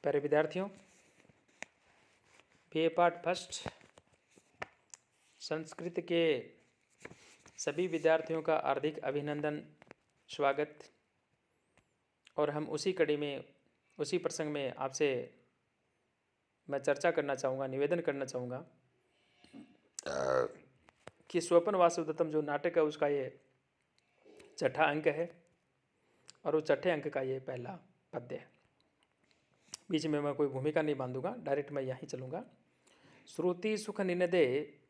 प्यारे विद्यार्थियों, BA part first Sanskrit के सभी विद्यार्थियों का हार्दिक अभिनंदन, स्वागत। और हम उसी कड़ी में, उसी प्रसंग में आपसे मैं चर्चा करना चाहूँगा, निवेदन करना चाहूँगा कि स्वपन वासुदेवतम जो नाटक है उसका ये छठा अंक है और उस छठे अंक का ये पहला पद्य है। बीच में मैं कोई भूमिका नहीं बांधूंगा, डायरेक्ट मैं यहीं चलूँगा। श्रुति सुख निनदे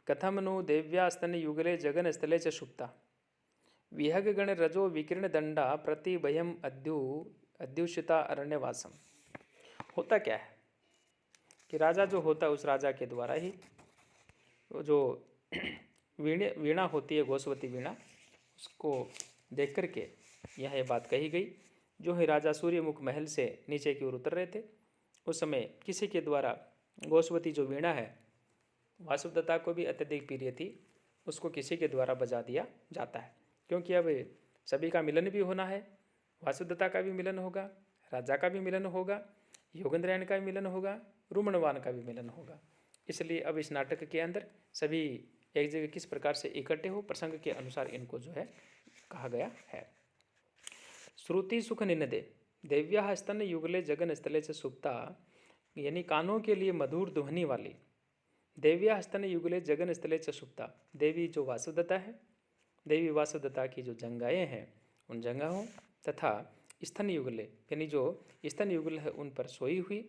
कथम नु देव्यास्तन युगले जगन स्थले च सुप्ता विहग गण रजो विकीर्ण दंडा प्रति भयम अद्युषिता अरण्यवासम। होता क्या है कि राजा जो होता है उस राजा के द्वारा ही जो वीणा होती है, घोषवती वीणा, उसको देख करके यह ये बात कही गई। जो ही राजा सूर्यमुख महल से नीचे की ओर उतर रहे थे उस समय किसी के द्वारा घोषवती जो वीणा है, वासुदेवता को भी अत्यधिक प्रिय थी, उसको किसी के द्वारा बजा दिया जाता है। क्योंकि अब सभी का मिलन भी होना है, वासुदेवता का भी मिलन होगा, राजा का भी मिलन होगा, योगेंद्रयन का भी मिलन होगा, रुमणवान का भी मिलन होगा। इसलिए अब इस नाटक के अंदर सभी एक जगह किस प्रकार से इकट्ठे हो, प्रसंग के अनुसार इनको जो है कहा गया है। श्रुति सुख निनदे देव्या स्तन युगले जगन स्थले से सुप्ता, यानी कानों के लिए मधुर ध्वनि वाली। देव्या स्तन युगले जगन स्थले च सुप्ता, देवी जो वासुदेवता है, देवी वासुदेवता की जो जंगाएँ हैं उन जंगाहों तथा स्तन युगले यानी जो स्तन युगल है उन पर सोई हुई।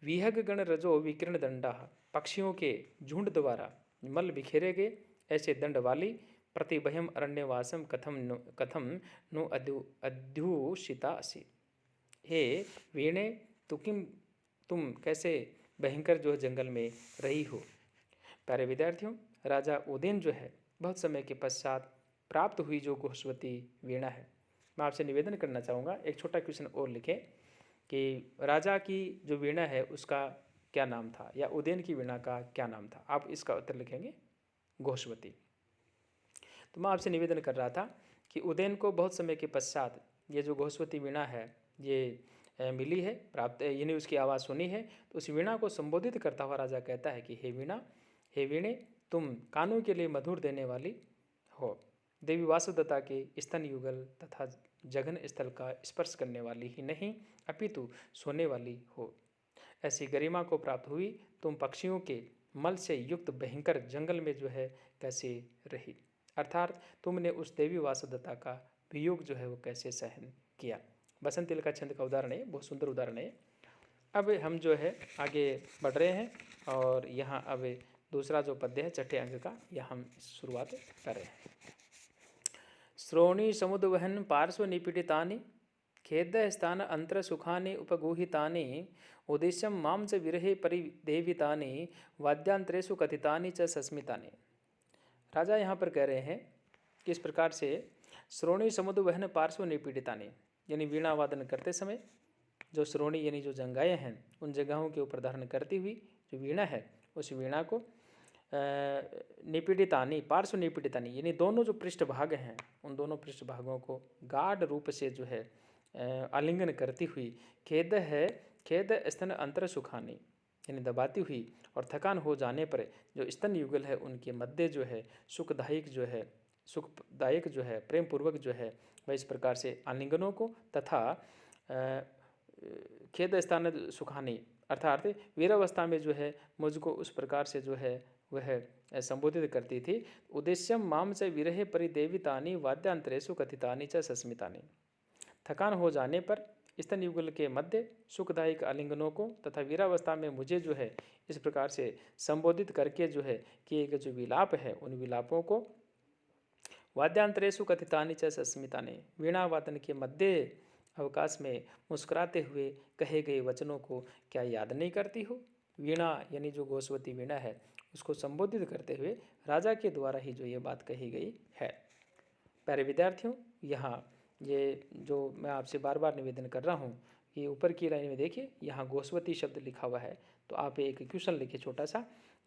विहग गण रजो विकीर्ण दंडा, पक्षियों के झुंड द्वारा मल बिखेरे गए ऐसे दंड वाली। प्रतिभयम अरण्यवासम कथम नु अद्युषिता असि, हे वीणे तुम कैसे भयंकर जो है जंगल में रही हो। प्यारे विद्यार्थियों, राजा उदयन जो है बहुत समय के पश्चात प्राप्त हुई जो घोषवती वीणा है, मैं आपसे निवेदन करना चाहूँगा एक छोटा क्वेश्चन और लिखें कि राजा की जो वीणा है उसका क्या नाम था, या उदयन की वीणा का क्या नाम था। आप इसका उत्तर लिखेंगे घोषवती। तो मैं आपसे निवेदन कर रहा था कि उदयन को बहुत समय के पश्चात ये जो घोषवती वीणा है ये मिली है, प्राप्त, यानी उसकी आवाज़ सुनी है। तो उस वीणा को संबोधित करता हुआ राजा कहता है कि हे वीणा, हे वीणे, तुम कानों के लिए मधुर देने वाली हो, देवी वासुदेवता के स्तन युगल तथा जघन स्थल का स्पर्श करने वाली ही नहीं अपितु सोने वाली हो। ऐसी गरिमा को प्राप्त हुई तुम पक्षियों के मल से युक्त भयंकर जंगल में जो है कैसे रही, अर्थात तुमने उस देवी वासुदेवता का वियोग जो है वो कैसे सहन किया। बसंत तिल का छंद का उदाहरण है, बहुत सुंदर उदाहरण है। अब हम जो है आगे बढ़ रहे हैं और यहाँ अब दूसरा जो पद्य है छठे अंक का, यह हम शुरुआत कर रहे हैं। श्रोणी समुद्वहन पार्श्व निपीडितानि खेद स्थान अंतर सुखानि उपगूहितानि उद्देश्यम माम च विरहे परिदेवितानि वाद्यांतरेषु कथितानि च सस्मितानि। राजा यहाँ पर कह रहे हैं कि इस प्रकार से श्रोणी समुद्वहन पार्श्व निपीडितानि, यानी वीणा वादन करते समय जो श्रोणी यानी जो जंगाएँ हैं उन जगहों के ऊपर धारण करती हुई जो वीणा है उस वीणा को निपीडितानि पार्श्व निपीडितानि यानी दोनों जो पृष्ठभाग हैं उन दोनों पृष्ठभागों को गाढ़ रूप से जो है आलिंगन करती हुई खेद स्तन अंतर सुखानी यानी दबाती हुई और थकान हो जाने पर जो स्तन युगल है उनके मध्य जो है सुखदायक जो है प्रेम पूर्वक जो है वह इस प्रकार से आलिंगनों को तथा खेद स्थान सुखानी अर्थात वीरावस्था में जो है मुझको उस प्रकार से जो है वह संबोधित करती थी। उद्देश्यम माम च विरहे परिदेवितानि वाद्यांतरेषु कथितानि च सस्मितानि, थकान हो जाने पर स्तन युगल के मध्य सुखदायक आलिंगनों को तथा वीरावस्था में मुझे जो है इस प्रकार से संबोधित करके जो है किए गए जो विलाप है उन विलापों को वाद्यांतरेषु कथितानि च सस्मितानि, वीणा वादन के मध्य अवकाश में मुस्कुराते हुए कहे गए वचनों को क्या याद नहीं करती हो। वीणा यानी जो घोषवती वीणा है उसको संबोधित करते हुए राजा के द्वारा ही जो ये बात कही गई है। प्यारे विद्यार्थियों, यहाँ ये जो मैं आपसे बार बार निवेदन कर रहा हूँ कि ऊपर की लाइन में देखिए यहाँ घोषवती शब्द लिखा हुआ है, तो आप एक क्वेश्चन लिखिए छोटा सा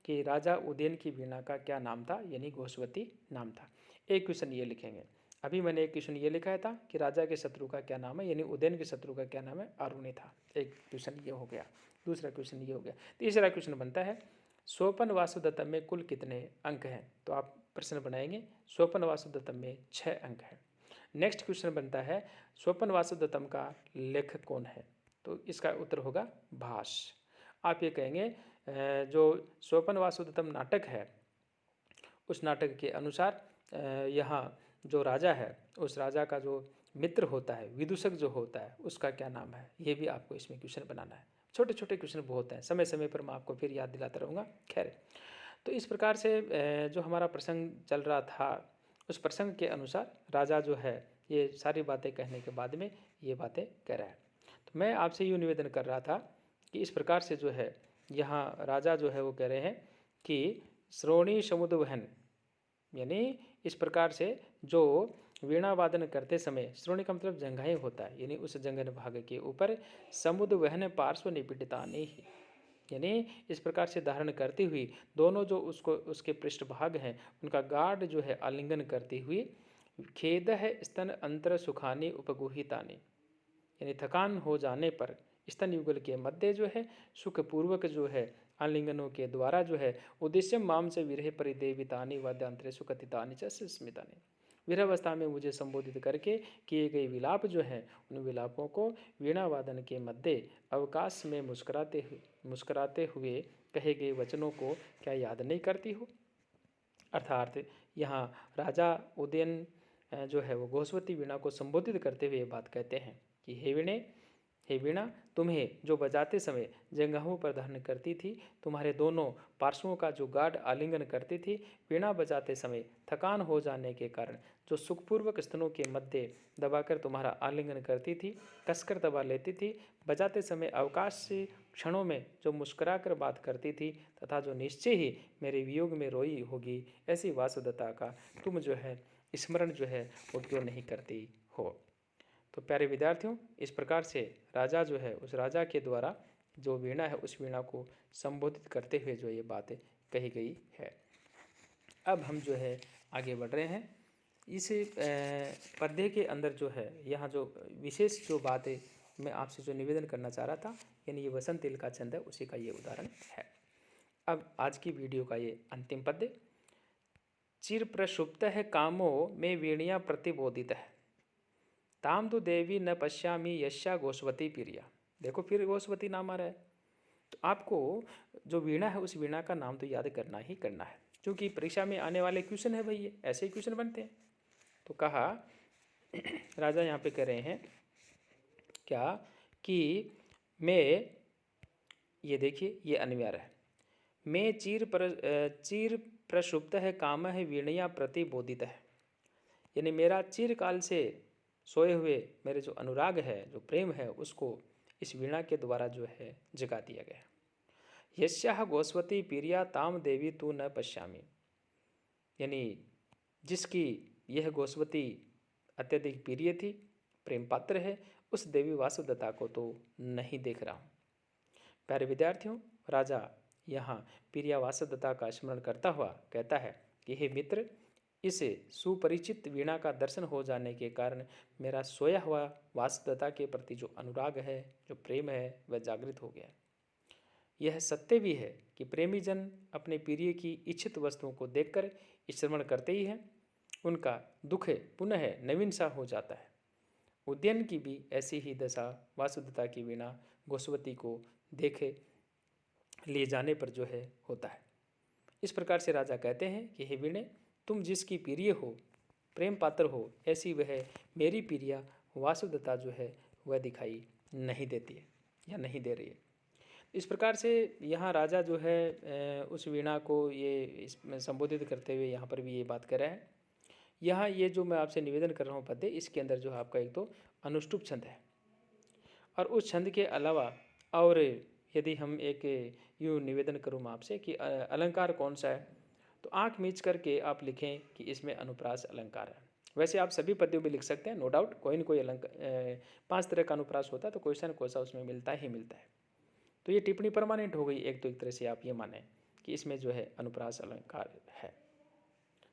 कि राजा उदयन की वीणा का क्या नाम था, यानी घोषवती नाम था। एक क्वेश्चन ये लिखेंगे। अभी मैंने एक क्वेश्चन ये लिखा था कि राजा के शत्रु का क्या नाम है, यानी उदयन के शत्रु का क्या नाम है, अरुणी था। एक क्वेश्चन ये हो गया, दूसरा क्वेश्चन ये हो गया। तीसरा क्वेश्चन बनता है स्वपन वासुदत्तम में कुल कितने अंक हैं, तो आप प्रश्न बनाएंगे स्वपन वासुदत्तम में 6 अंक हैं। नेक्स्ट क्वेश्चन बनता है स्वपन वासुदत्तम का लेखक कौन है, तो इसका उत्तर होगा भास। आप ये कहेंगे जो स्वपन वासुदत्तम नाटक है उस नाटक के अनुसार यहाँ जो राजा है उस राजा का जो मित्र होता है, विदूषक जो होता है, उसका क्या नाम है, ये भी आपको इसमें क्वेश्चन बनाना है। छोटे छोटे क्वेश्चन बहुत हैं, समय समय पर मैं आपको फिर याद दिलाता रहूँगा। खैर, तो इस प्रकार से जो हमारा प्रसंग चल रहा था उस प्रसंग के अनुसार राजा जो है ये सारी बातें कहने के बाद में ये बातें कह रहा है। तो मैं आपसे यूँ निवेदन कर रहा था कि इस प्रकार से जो है यहाँ राजा जो है वो कह रहे हैं कि श्रोणी समुद्र वहन, यानी इस प्रकार से जो वीणा वादन करते समय, श्रोणी का मतलब जंघाई होता है, यानी उस जंगन भाग के ऊपर समुद्र वहन पार्श्व निपिटतानि ही, यानी इस प्रकार से धारण करती हुई दोनों जो उसको उसके पृष्ठभाग हैं उनका गाढ़ जो है आलिंगन करती हुई, खेद है स्तन अंतर सुखानी उपगुहितानि, यानी थकान हो जाने पर स्तन युगल के मध्य जो है सुखपूर्वक जो है आलिंगनों के द्वारा जो है उद्देश्य माम से विरह परिदेवितानि वाद्यांतरे सुकथितानि च स्मितानि, विरहावस्था में मुझे संबोधित करके किए गए विलाप जो हैं उन विलापों को वीणा वादन के मध्य अवकाश में मुस्कुराते हुए कहे गए वचनों को क्या याद नहीं करती हो। अर्थात यहाँ राजा उदयन जो है वो गोस्वती वीणा को संबोधित करते हुए बात कहते हैं कि हे वीणा, तुम्हें जो बजाते समय जंघाओं पर धारण करती थी, तुम्हारे दोनों पार्श्वों का जो गाढ़ आलिंगन करती थी, वीणा बजाते समय थकान हो जाने के कारण जो सुखपूर्वक स्तनों के मध्य दबाकर तुम्हारा आलिंगन करती थी, कसकर दबा लेती थी, बजाते समय अवकाश से क्षणों में जो मुस्कुराकर बात करती थी तथा जो निश्चय ही मेरे वियोग में रोई होगी, ऐसी वासुदत्ता का तुम जो है स्मरण जो है वो क्यों नहीं करती हो। तो प्यारे विद्यार्थियों, इस प्रकार से राजा जो है उस राजा के द्वारा जो वीणा है उस वीणा को संबोधित करते हुए जो ये बातें कही गई है। अब हम जो है आगे बढ़ रहे हैं। इस पद्य के अंदर जो है यहाँ जो विशेष जो बातें मैं आपसे जो निवेदन करना चाह रहा था, यानी ये वसंत तिल का छंद है, उसी का ये उदाहरण है। अब आज की वीडियो का ये अंतिम पद्य, चिर प्रसुप्त है कामो में वीणिया प्रतिबोधित है, ताम तो देवी न पश्यामी यश्या गोस्वती प्रिया। देखो फिर गोस्वती नाम आ रहा है, तो आपको जो वीणा है उस वीणा का नाम तो याद करना ही करना है, क्योंकि परीक्षा में आने वाले क्वेश्चन है भाई, ये ऐसे ही क्वेश्चन बनते हैं। तो कहा राजा यहाँ पे कह रहे हैं क्या कि मैं, ये देखिए ये अनिवार्य है, मैं चीर प्रसुप्त है काम है वीणया प्रतिबोधित है, यानी मेरा चिरकाल से सोए हुए मेरे जो अनुराग है, जो प्रेम है, उसको इस वीणा के द्वारा जो है जगा दिया गया। यस्याह गोस्वती प्रिया ताम देवी तू न पश्यामी, यानी जिसकी यह गोस्वती अत्यधिक प्रिय थी, प्रेम पात्र है, उस देवी वासुदत्ता को तो नहीं देख रहा हूँ। प्यारे विद्यार्थियों, राजा यहाँ प्रिया वासुदत्ता का स्मरण करता हुआ कहता है कि हे मित्र, इस सुपरिचित वीणा का दर्शन हो जाने के कारण मेरा सोया हुआ वासुदत्ता के प्रति जो अनुराग है, जो प्रेम है, वह जागृत हो गया। यह सत्य भी है कि प्रेमी जन अपने प्रिय की इच्छित वस्तुओं को देखकर श्रवण करते ही हैं, उनका दुख पुनः नवीन सा हो जाता है। उद्यन की भी ऐसी ही दशा वासुदत्ता की वीणा गोस्वती को देखे ले जाने पर जो है होता है। इस प्रकार से राजा कहते हैं कि हे वीणे, तुम जिसकी प्रिय हो, प्रेम पात्र हो, ऐसी वह मेरी प्रिया वासुदत्ता जो है वह दिखाई नहीं देती है या नहीं दे रही है। इस प्रकार से यहाँ राजा जो है उस वीणा को ये इसमें संबोधित करते हुए यहाँ पर भी ये बात कर रहा है। यहाँ ये जो मैं आपसे निवेदन कर रहा हूँ पद्य, इसके अंदर जो है आपका एक तो अनुष्टुप छंद है, और उस छंद के अलावा और यदि हम एक यूँ निवेदन करूँ मैं आपसे कि अलंकार कौन सा है, तो आँख मीच करके आप लिखें कि इसमें अनुप्रास अलंकार है। वैसे आप सभी पद्यों में लिख सकते हैं, नो डाउट, कोई न कोई अलंकार 5 तरह का अनुप्रास होता है, तो कोई सा न कोई सा उसमें मिलता ही मिलता है। तो ये टिप्पणी परमानेंट हो गई एक, तो एक तरह से आप ये माने कि इसमें जो है अनुप्रास अलंकार है।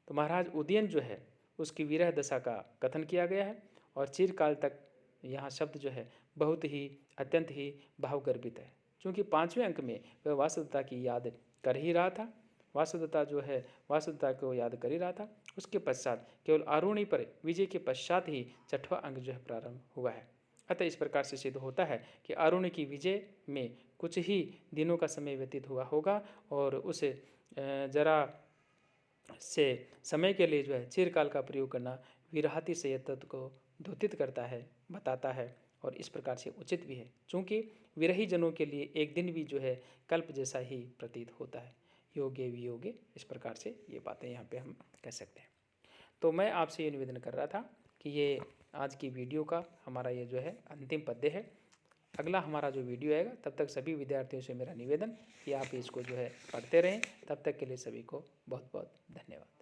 तो महाराज उदयन जो है उसकी विरह दशा का कथन किया गया है। और चिरकाल तक यहाँ शब्द जो है बहुत ही अत्यंत ही भावगर्भित है, क्योंकि 5वें अंक में वह वासुदेवता की याद कर ही रहा था। वासुदेवता जो है वासुदेवता को याद कर ही रहा था। उसके पश्चात केवल आरुणि पर विजय के पश्चात ही 6वां अंक जो है प्रारंभ हुआ है। अतः इस प्रकार से सिद्ध होता है कि आरुणि की विजय में कुछ ही दिनों का समय व्यतीत हुआ होगा और उस जरा से समय के लिए जो है चिरकाल का प्रयोग करना विराहति से तत्व को द्योतित करता है, बताता है और इस प्रकार से उचित भी है, क्योंकि विरही जनों के लिए एक दिन भी जो है कल्प जैसा ही प्रतीत होता है। योगे वियोगे, इस प्रकार से ये बातें यहाँ पे हम कह सकते हैं। तो मैं आपसे ये निवेदन कर रहा था कि ये आज की वीडियो का हमारा ये जो है अंतिम पद्य है। अगला हमारा जो वीडियो आएगा, तब तक सभी विद्यार्थियों से मेरा निवेदन कि आप इसको जो है पढ़ते रहें। तब तक के लिए सभी को बहुत बहुत धन्यवाद।